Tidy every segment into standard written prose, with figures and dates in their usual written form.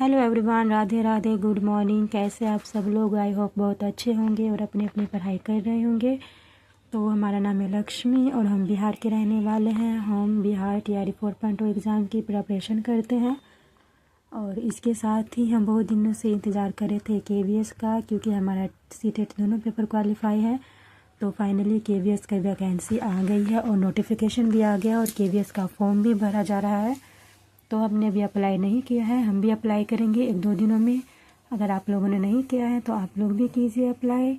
Hello everyone, Radhe Radhe, good morning. कैसे आप सब लोग? आई होप बहुत अच्छे होंगे और अपनी अपनी पढ़ाई कर रहे होंगे। तो हमारा नाम है लक्ष्मी और हम बिहार के रहने वाले हैं। हम बिहार टीआरई 4.0 एग्ज़ाम की प्रिपरेशन करते हैं और इसके साथ ही हम बहुत दिनों से इंतज़ार कर रहे थे केवीएस का, क्योंकि हमारा सीटेट दोनों पेपर क्वालिफाई है। तो फाइनली केवीएस का वैकेंसी आ गई है और नोटिफिकेशन भी आ गया और केवीएस का फॉर्म भी भरा जा रहा है। तो हमने अभी अप्लाई नहीं किया है, हम भी अप्लाई करेंगे 1-2 दिनों में। अगर आप लोगों ने नहीं किया है तो आप लोग भी कीजिए अप्लाई।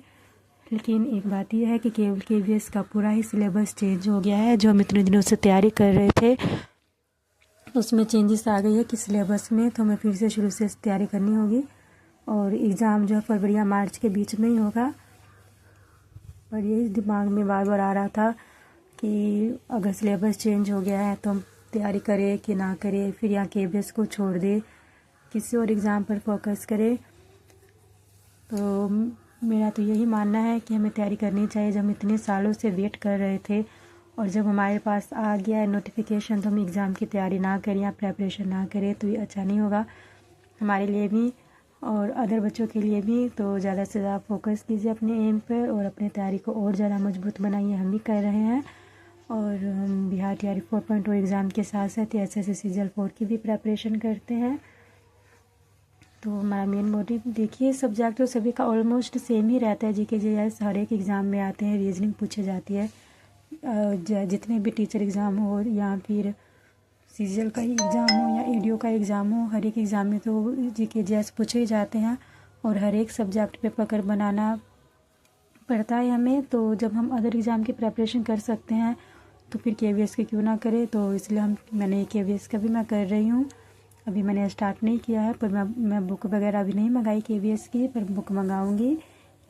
लेकिन एक बात यह है कि केवल केवीएस का पूरा ही सिलेबस चेंज हो गया है। जो हम इतने दिनों से तैयारी कर रहे थे उसमें चेंजेस आ गई है कि सिलेबस में, तो हमें फिर से शुरू से तैयारी करनी होगी। और एग्ज़ाम जो है फरवरी या मार्च के बीच में ही होगा। पर यही दिमाग में बार बार आ रहा था कि अगर सिलेबस चेंज हो गया है तो हम तैयारी करें कि ना करें, फिर यहाँ केवीएस को छोड़ दे, किसी और एग्ज़ाम पर फोकस करें। तो मेरा तो यही मानना है कि हमें तैयारी करनी चाहिए। जब हम इतने सालों से वेट कर रहे थे और जब हमारे पास आ गया है नोटिफिकेशन, तो हम एग्ज़ाम की तैयारी ना करें या प्रेपरेशन ना करें तो ये अच्छा नहीं होगा हमारे लिए भी और अदर बच्चों के लिए भी। तो ज़्यादा से ज़्यादा फोकस कीजिए अपने एम पर और अपने तैयारी को और ज़्यादा मजबूत बनाइए। हम भी कर रहे हैं और हम बिहार टीआरई 4.0 एग्ज़ाम के साथ साथ एसएससी सीजीएल 4 की भी प्रेपरेशन करते हैं। तो हमारा मेन मोटिव देखिए, सब्जेक्ट तो सभी का ऑलमोस्ट सेम ही रहता है। जीके जीएस हर एक एग्ज़ाम में आते हैं, रीजनिंग पूछी जाती है। जितने भी टीचर एग्ज़ाम हो या फिर सीजीएल का ही एग्ज़ाम हो या ईडीओ का एग्ज़ाम हो, हर एक एग्ज़ाम में तो जीके जीएस पूछे ही जाते हैं और हर एक सब्जेक्ट पे पकड़ बनाना पड़ता है हमें। तो जब हम अदर एग्ज़ाम की प्रेपरेशन कर सकते हैं तो फिर केवीएस की क्यों ना करें। तो इसलिए मैंने केवीएस का भी मैं कर रही हूँ। अभी मैंने स्टार्ट नहीं किया है, पर मैं बुक वगैरह अभी नहीं मंगाई केवीएस की, पर बुक मंगाऊंगी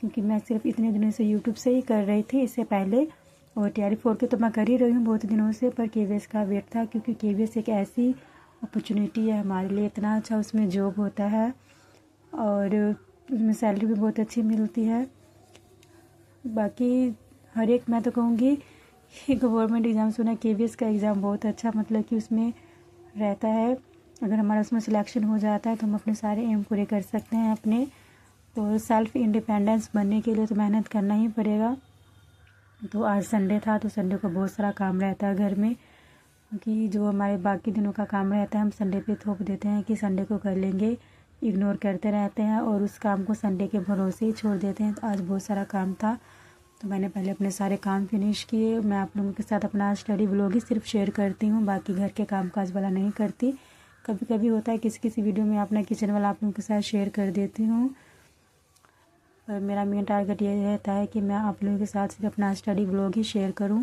क्योंकि मैं सिर्फ इतने दिनों से यूट्यूब से ही कर रही थी इससे पहले। और टीआरई 4 के तो मैं कर ही रही हूँ बहुत दिनों से, पर केवीएस का वेट था क्योंकि केवीएस एक ऐसी अपॉर्चुनिटी है हमारे लिए। इतना अच्छा उसमें जॉब होता है और उसमें सैलरी भी बहुत अच्छी मिलती है। बाकी हर एक मैं तो कहूँगी गवर्नमेंट एग्ज़ाम सुना, केवीएस का एग्ज़ाम बहुत अच्छा, मतलब कि उसमें रहता है अगर हमारा उसमें सिलेक्शन हो जाता है तो हम अपने सारे एम पूरे कर सकते हैं अपने। तो सेल्फ इंडिपेंडेंस बनने के लिए तो मेहनत करना ही पड़ेगा। तो आज संडे था तो संडे को बहुत सारा काम रहता है घर में, क्योंकि जो हमारे बाकी दिनों का काम रहता है हम संडे पे थोप देते हैं कि संडे को कर लेंगे, इग्नोर करते रहते हैं और उस काम को संडे के भरोसे ही छोड़ देते हैं। तो आज बहुत सारा काम था तो मैंने पहले अपने सारे काम फिनिश किए। मैं आप लोगों के साथ अपना स्टडी व्लॉग ही सिर्फ शेयर करती हूँ, बाकी घर के काम काज वाला नहीं करती। कभी कभी होता है किसी किसी वीडियो में अपना किचन वाला आप लोगों के साथ शेयर कर देती हूँ, पर मेरा मेन टारगेट ये रहता है कि मैं आप लोगों के साथ सिर्फ अपना स्टडी व्लॉग ही शेयर करूँ।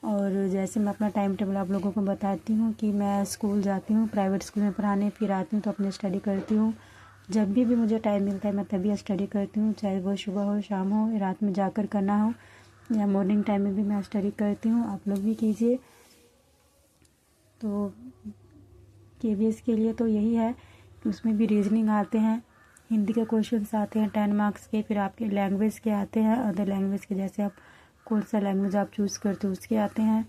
और जैसे मैं अपना टाइम टेबल आप लोगों को बताती हूँ कि मैं स्कूल जाती हूँ, प्राइवेट स्कूल में पढ़ाने, फिर आती हूँ तो अपनी स्टडी करती हूँ। जब भी मुझे टाइम मिलता है मैं तभी स्टडी करती हूँ, चाहे वो सुबह हो, शाम हो, रात में जाकर करना हो या मॉर्निंग टाइम में भी मैं स्टडी करती हूँ। आप लोग भी कीजिए। तो केवीएस के लिए तो यही है कि उसमें भी रीजनिंग आते हैं, हिंदी के क्वेश्चंस आते हैं 10 मार्क्स के, फिर आपके लैंग्वेज के आते हैं, अदर लैंग्वेज के जैसे आप कौन सा लैंग्वेज आप चूज़ करते हो उसके आते हैं।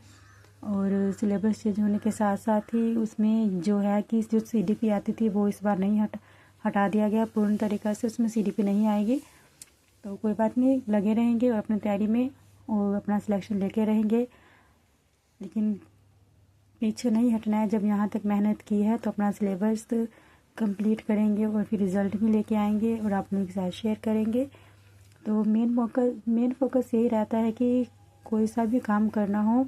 और सिलेबस चेंज होने के साथ साथ ही उसमें जो है कि जो सीडीपी आती थी वो इस बार नहीं हटा दिया गया पूर्ण तरीक़ा से, उसमें सीडीपी नहीं आएगी। तो कोई बात नहीं, लगे रहेंगे और अपनी तैयारी में और अपना सिलेक्शन लेके रहेंगे, लेकिन पीछे नहीं हटना है। जब यहाँ तक मेहनत की है तो अपना सिलेबस कंप्लीट करेंगे और फिर रिज़ल्ट भी लेके आएंगे और आप लोगों के साथ शेयर करेंगे। तो मेन फोकस यही रहता है कि कोई सा भी काम करना हो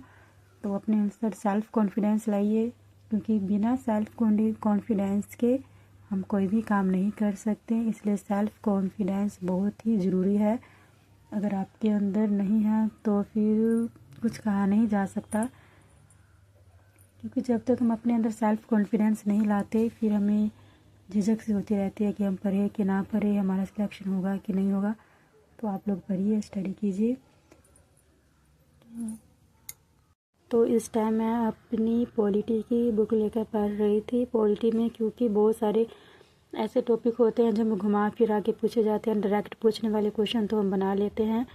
तो अपने अंदर सेल्फ़ कॉन्फिडेंस लाइए, क्योंकि बिना सेल्फ़ कॉन्फिडेंस के हम कोई भी काम नहीं कर सकते। इसलिए सेल्फ़ कॉन्फिडेंस बहुत ही ज़रूरी है। अगर आपके अंदर नहीं है तो फिर कुछ कहा नहीं जा सकता, क्योंकि जब तक हम अपने अंदर सेल्फ़ कॉन्फिडेंस नहीं लाते फिर हमें झिझक सी होती रहती है कि हम पढ़े कि ना पढ़े, हमारा सिलेक्शन होगा कि नहीं होगा। तो आप लोग पढ़िए, स्टडी कीजिए। तो इस टाइम मैं अपनी पॉलिटी की बुक लेकर पढ़ रही थी। पॉलिटी में क्योंकि बहुत सारे ऐसे टॉपिक होते हैं जो हमें घुमा फिरा के पूछे जाते हैं। डायरेक्ट पूछने वाले क्वेश्चन तो हम बना लेते हैं,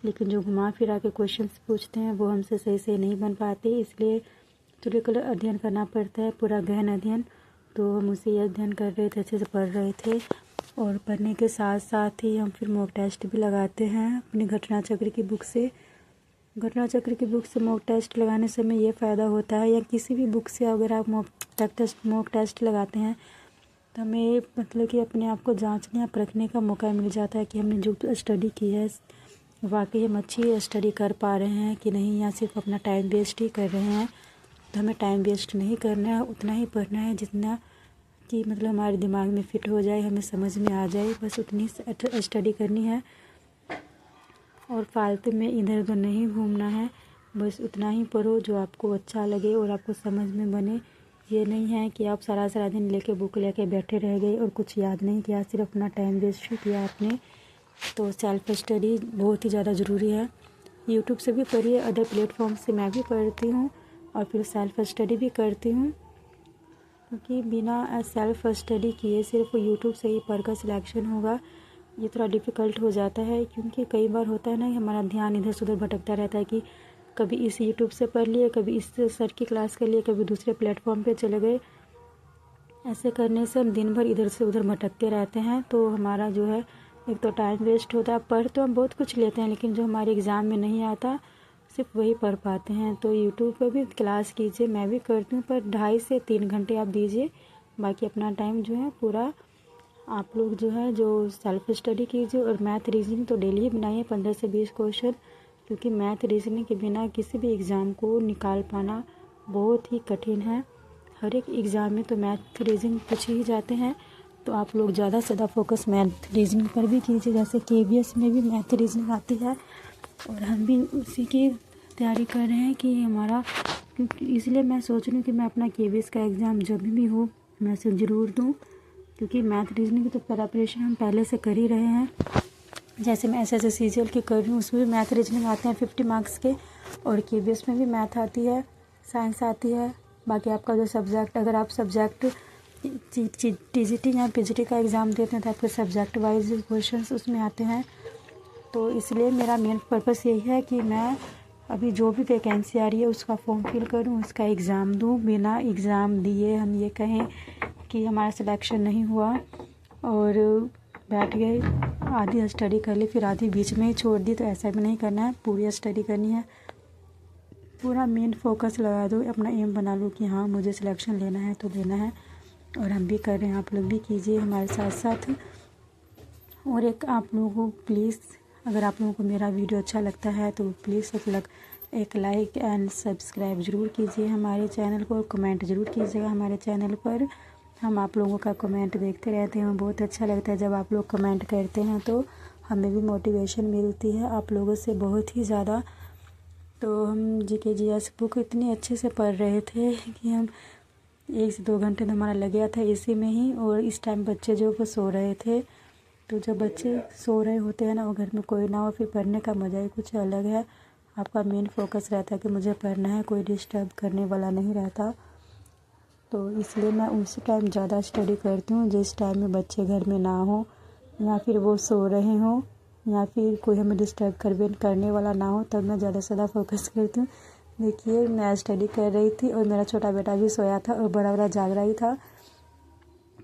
लेकिन जो घुमा फिरा के क्वेश्चन पूछते हैं वो हमसे सही से नहीं बन पाते। इसलिए थोड़े अध्ययन करना पड़ता है, पूरा गहन अध्ययन। तो हम उसे अध्ययन कर रहे थे, अच्छे से पढ़ रहे थे। और पढ़ने के साथ साथ ही हम फिर मॉक टेस्ट भी लगाते हैं अपनी घटना चक्र की बुक से। घटना चक्र की बुक से मॉक टेस्ट लगाने से हमें ये फ़ायदा होता है, या किसी भी बुक से अगर आप मॉक टेस्ट लगाते हैं तो हमें मतलब कि अपने आप को जांचने या परखने का मौका मिल जाता है कि हमने जो स्टडी की है वाकई हम अच्छी स्टडी कर पा रहे हैं कि नहीं, या सिर्फ अपना टाइम वेस्ट ही कर रहे हैं। तो हमें टाइम वेस्ट नहीं करना है, उतना ही पढ़ना है जितना कि मतलब हमारे दिमाग में फ़िट हो जाए, हमें समझ में आ जाए, बस उतनी स्टडी करनी है। और फालतू में इधर उधर नहीं घूमना है, बस उतना ही पढ़ो जो आपको अच्छा लगे और आपको समझ में बने। ये नहीं है कि आप सारा सारा दिन लेके बुक लेके बैठे रह गए और कुछ याद नहीं किया, सिर्फ अपना टाइम वेस्ट ही किया आपने। तो सेल्फ स्टडी बहुत ही ज़्यादा ज़रूरी है। यूट्यूब से भी पढ़िए, अदर प्लेटफॉर्म से मैं भी पढ़ती हूँ और फिर सेल्फ स्टडी भी करती हूँ, क्योंकि बिना सेल्फ स्टडी किए सिर्फ यूट्यूब से ही पढ़कर सिलेक्शन होगा ये थोड़ा डिफ़िकल्ट हो जाता है। क्योंकि कई बार होता है ना, हमारा ध्यान इधर से उधर भटकता रहता है कि कभी इस यूट्यूब से पढ़ लिए, कभी इस सर की क्लास कर लिए, कभी दूसरे प्लेटफॉर्म पे चले गए। ऐसे करने से हम दिन भर इधर से उधर भटकते रहते हैं, तो हमारा जो है एक तो टाइम वेस्ट होता है। पढ़ तो हम बहुत कुछ लेते हैं, लेकिन जो हमारे एग्ज़ाम में नहीं आता सिर्फ वही पढ़ पाते हैं। तो यूट्यूब पर भी क्लास कीजिए, मैं भी करती हूँ, पर 2.5 से 3 घंटे आप दीजिए। बाकी अपना टाइम जो है पूरा आप लोग जो है जो सेल्फ स्टडी कीजिए। और मैथ रीजनिंग तो डेली ही बनाइए 15 से 20 क्वेश्चन, क्योंकि मैथ रीजनिंग के बिना किसी भी एग्ज़ाम को निकाल पाना बहुत ही कठिन है। हर एक एग्ज़ाम में तो मैथ रीजनिंग पूछे ही जाते हैं, तो आप लोग ज़्यादा से ज़्यादा फोकस मैथ रीजनिंग पर भी कीजिए। जैसे KVS में भी मैथ रीजनिंग आती है और हम भी उसी की तैयारी कर रहे हैं कि हमारा, क्योंकि इसलिए मैं सोच रही हूँ कि मैं अपना KVS का एग्ज़ाम जब भी हो मैं उसे ज़रूर दूँ, क्योंकि मैथ रीजनिंग की तो प्रिपरेशन हम पहले से कर ही रहे हैं। जैसे मैं SSC CGL की कर रही हूँ, उसमें भी मैथ रीजनिंग आते हैं 50 मार्क्स के, और KVS में भी मैथ आती है, साइंस आती है। बाकी आपका जो सब्जेक्ट, अगर आप सब्जेक्ट TGT या PGT का एग्ज़ाम देते हैं तो आपके सब्जेक्ट वाइज क्वेश्चंस उसमें आते हैं। तो इसलिए मेरा मेन पर्पस यही है कि मैं अभी जो भी वैकेंसी आ रही है उसका फॉर्म फिल करूँ, उसका एग्ज़ाम दूँ। बिना एग्ज़ाम दिए हम ये कहें कि हमारा सिलेक्शन नहीं हुआ और बैठ गए, आधी स्टडी कर ली फिर आधी बीच में ही छोड़ दी, तो ऐसा भी नहीं करना है। पूरी स्टडी करनी है, पूरा मेन फोकस लगा दो, अपना एम बना लो कि हाँ मुझे सिलेक्शन लेना है तो लेना है। और हम भी कर रहे हैं, आप लोग भी कीजिए हमारे साथ साथ। और एक आप लोगों को प्लीज़, अगर आप लोगों को मेरा वीडियो अच्छा लगता है तो प्लीज़ एक लाइक एंड सब्सक्राइब ज़रूर कीजिए हमारे चैनल को, और कमेंट ज़रूर कीजिएगा हमारे चैनल पर। हम आप लोगों का कमेंट देखते रहते हैं, बहुत अच्छा लगता है जब आप लोग कमेंट करते हैं, तो हमें भी मोटिवेशन मिलती है आप लोगों से बहुत ही ज़्यादा। तो हम GK GS बुक इतनी अच्छे से पढ़ रहे थे कि हम 1 से 2 घंटे तो हमारा लग गया था इसी में ही। और इस टाइम बच्चे जो वो सो रहे थे, तो जब बच्चे सो रहे होते हैं ना, वो घर में कोई ना हो, फिर पढ़ने का मज़ा ही कुछ अलग है। आपका मेन फोकस रहता है कि मुझे पढ़ना है, कोई डिस्टर्ब करने वाला नहीं रहता। तो इसलिए मैं उसी टाइम ज़्यादा स्टडी करती हूँ जिस टाइम में बच्चे घर में ना हो, या फिर वो सो रहे हों, या फिर कोई हमें डिस्टर्ब करने वाला ना हो, तब मैं ज़्यादा से ज़्यादा फोकस करती हूँ। देखिए मैं स्टडी कर रही थी और मेरा छोटा बेटा भी सोया था और बड़ा वाला जाग रहा ही था।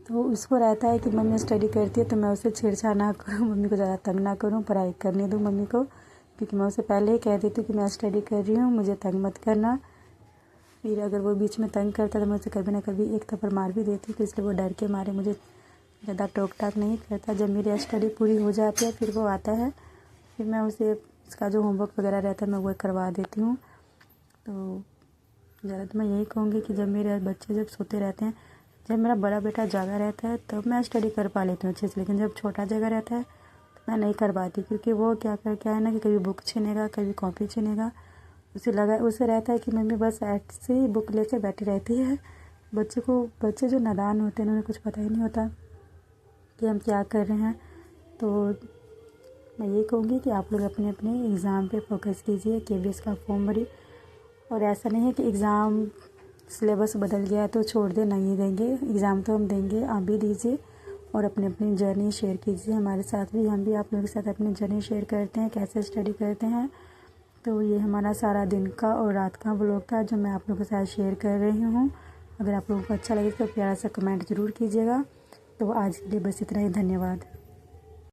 तो उसको रहता है कि मम्मी स्टडी करती है तो मैं उसे छेड़छाड़ ना करूँ, मम्मी को ज़्यादा तंग ना करूँ, पढ़ाई करने दूँ मम्मी को, क्योंकि मैं उसे पहले ही कह देती हूँ कि मैं स्टडी कर रही हूँ, मुझे तंग मत करना। फिर अगर वो बीच में तंग करता तो मैं उसे कभी ना कभी एक थप्पड़ मार भी देती हूँ, तो इसलिए वो डर के मारे मुझे ज़्यादा टोक टाक नहीं करता। जब मेरी स्टडी पूरी हो जाती है फिर वो आता है, फिर मैं उसे उसका जो होमवर्क वगैरह रहता है मैं वो करवा देती हूँ। तो ज़्यादा तो मैं यही कहूँगी कि जब मेरे बच्चे जब सोते रहते हैं, जब मेरा बड़ा बेटा जागा रहता है तब मैं स्टडी कर पा लेती हूँ अच्छे से, लेकिन जब छोटा जगह रहता है तो मैं नहीं कर पाती, क्योंकि वो क्या है ना कि कभी बुक छीनेगा, कभी कॉपी छीनेगा। उसे रहता है कि मम्मी बस ऐसे ही बुक लेके बैठी रहती है। बच्चे जो नादान होते हैं उन्हें कुछ पता ही नहीं होता कि हम क्या कर रहे हैं। तो मैं ये कहूँगी कि आप लोग अपने अपने एग्ज़ाम पे फोकस कीजिए, KVS का फॉर्म भरिए। और ऐसा नहीं है कि एग्ज़ाम सिलेबस बदल गया तो छोड़ दे, नहीं देंगे एग्ज़ाम तो हम देंगे, आप भी दीजिए और अपनी अपनी जर्नी शेयर कीजिए हमारे साथ भी। हम भी आप लोगों के साथ अपनी जर्नी शेयर करते हैं, कैसे स्टडी करते हैं। तो ये हमारा सारा दिन का और रात का व्लॉग था जो मैं आप लोगों के साथ शेयर कर रही हूँ। अगर आप लोगों को अच्छा लगे तो प्यारा सा कमेंट ज़रूर कीजिएगा। तो आज के लिए बस इतना ही, धन्यवाद।